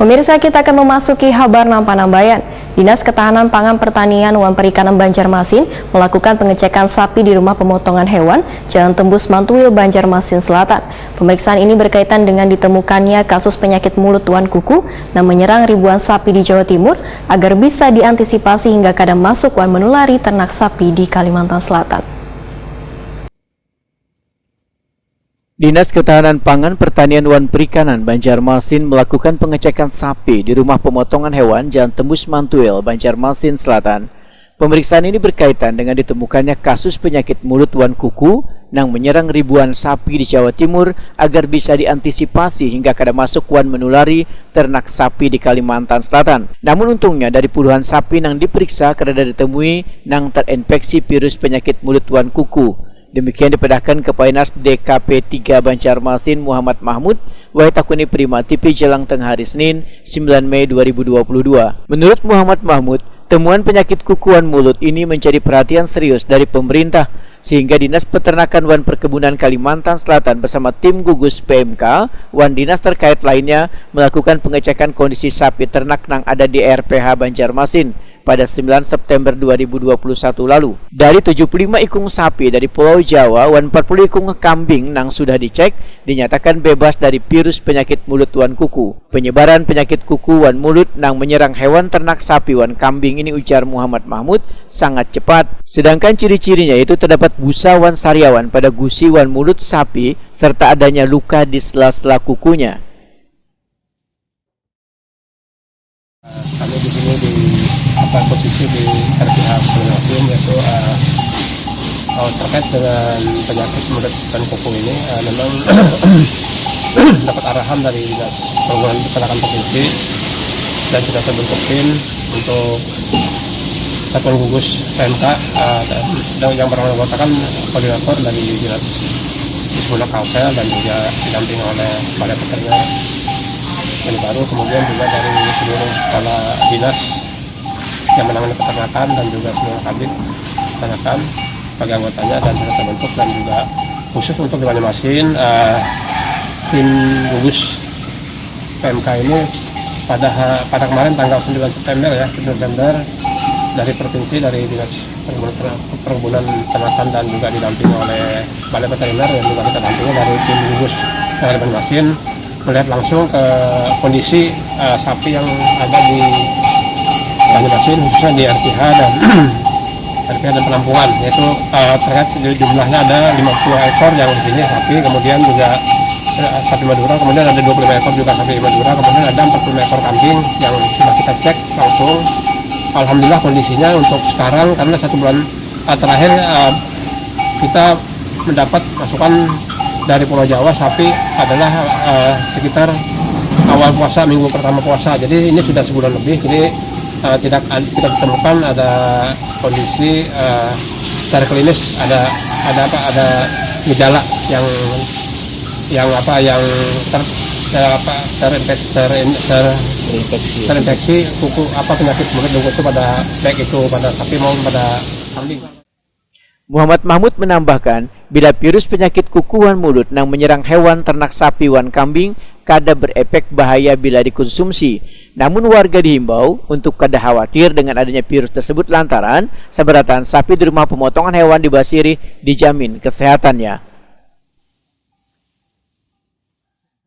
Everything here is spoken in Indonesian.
Pemirsa, kita akan memasuki kabar Nampanambayan. Dinas Ketahanan Pangan Pertanian wan Perikanan Banjarmasin melakukan pengecekan sapi di rumah pemotongan hewan Jalan Tembus Mantuil, Banjarmasin Selatan. Pemeriksaan ini berkaitan dengan ditemukannya kasus penyakit mulut wan kuku yang menyerang ribuan sapi di Jawa Timur agar bisa diantisipasi hingga kadang masuk wan menulari ternak sapi di Kalimantan Selatan. Dinas Ketahanan Pangan Pertanian wan Perikanan Banjarmasin melakukan pengecekan sapi di rumah pemotongan hewan Jalan Tembus Mantuil, Banjarmasin Selatan. Pemeriksaan ini berkaitan dengan ditemukannya kasus penyakit mulut wan kuku yang menyerang ribuan sapi di Jawa Timur agar bisa diantisipasi hingga kada masuk wan menulari ternak sapi di Kalimantan Selatan. Namun untungnya dari puluhan sapi yang diperiksa kada ditemui yang terinfeksi virus penyakit mulut wan kuku. Demikian dipedahkan Kepainas DKP 3 Banjarmasin Muhammad Mahmud, Waitakuni Prima TV Jelang Tengah hari Senin 9 Mei 2022. Menurut Muhammad Mahmud, temuan penyakit kukuan mulut ini menjadi perhatian serius dari pemerintah, sehingga Dinas Peternakan wan Perkebunan Kalimantan Selatan bersama tim gugus PMK wan dinas terkait lainnya melakukan pengecekan kondisi sapi ternak yang ada di RPH Banjarmasin pada 9 September 2021 lalu. Dari 75 ikung sapi dari Pulau Jawa, wan 40 ikung kambing yang sudah dicek dinyatakan bebas dari virus penyakit mulut wan kuku. Penyebaran penyakit kuku wan mulut yang menyerang hewan ternak sapi wan kambing ini, ujar Muhammad Mahmud, sangat cepat. Sedangkan ciri-cirinya itu terdapat busa wan sariawan pada gusi wan mulut sapi serta adanya luka di sela-sela kukunya. Kami di sini di posisi di RPH Banjarmasin, yaitu terkait dengan penyakit mulut dan kuku ini memang dapat arahan dari Dinas Perkebunan Peternakan Provinsi dan sudah terbentuk tim untuk satuan gugus PMK dan yang beranggotakan koordinator dari Dinas Disbuna Kalsel dan juga didampingi oleh Balai Peternak yang baru, kemudian juga dari seluruh kepala dinas yang menangani peternakan dan juga semua kabin peternakan bagi anggotanya dan sudah terbentuk, dan juga khusus untuk di Banjarmasin tim gugus PMK ini pada kemarin tanggal 9 September dari provinsi, dari Dinas Perkebunan Peternakan dan juga didampingi oleh Balai Veteriner yang juga kita dampingi dari tim gugus yang ada di Banjarmasin melihat langsung ke kondisi sapi yang ada di Banjarmasin, khususnya di RPH dan penampungan, yaitu terkait jumlahnya ada 50 ekor yang di sini sapi, kemudian juga sapi Madura, kemudian ada 25 ekor juga sapi Madura, kemudian ada 45 ekor kambing yang sudah kita cek langsung. Alhamdulillah kondisinya untuk sekarang, karena 1 bulan terakhir kita mendapat masukan dari Pulau Jawa, sapi adalah sekitar awal puasa, minggu pertama puasa, jadi ini sudah sebulan lebih, jadi tidak ditemukan ada kondisi secara klinis ada gejala yang terinfeksi kuku penyakit mulut dan kuku pada baik itu pada sapi maupun pada kambing. Muhammad Mahmud menambahkan, bila virus penyakit kuku wan mulut yang menyerang hewan ternak sapi wan kambing kada berefek bahaya bila dikonsumsi. Namun warga dihimbau untuk kada khawatir dengan adanya virus tersebut lantaran seberatan sapi di rumah pemotongan hewan di Basiri dijamin kesehatannya.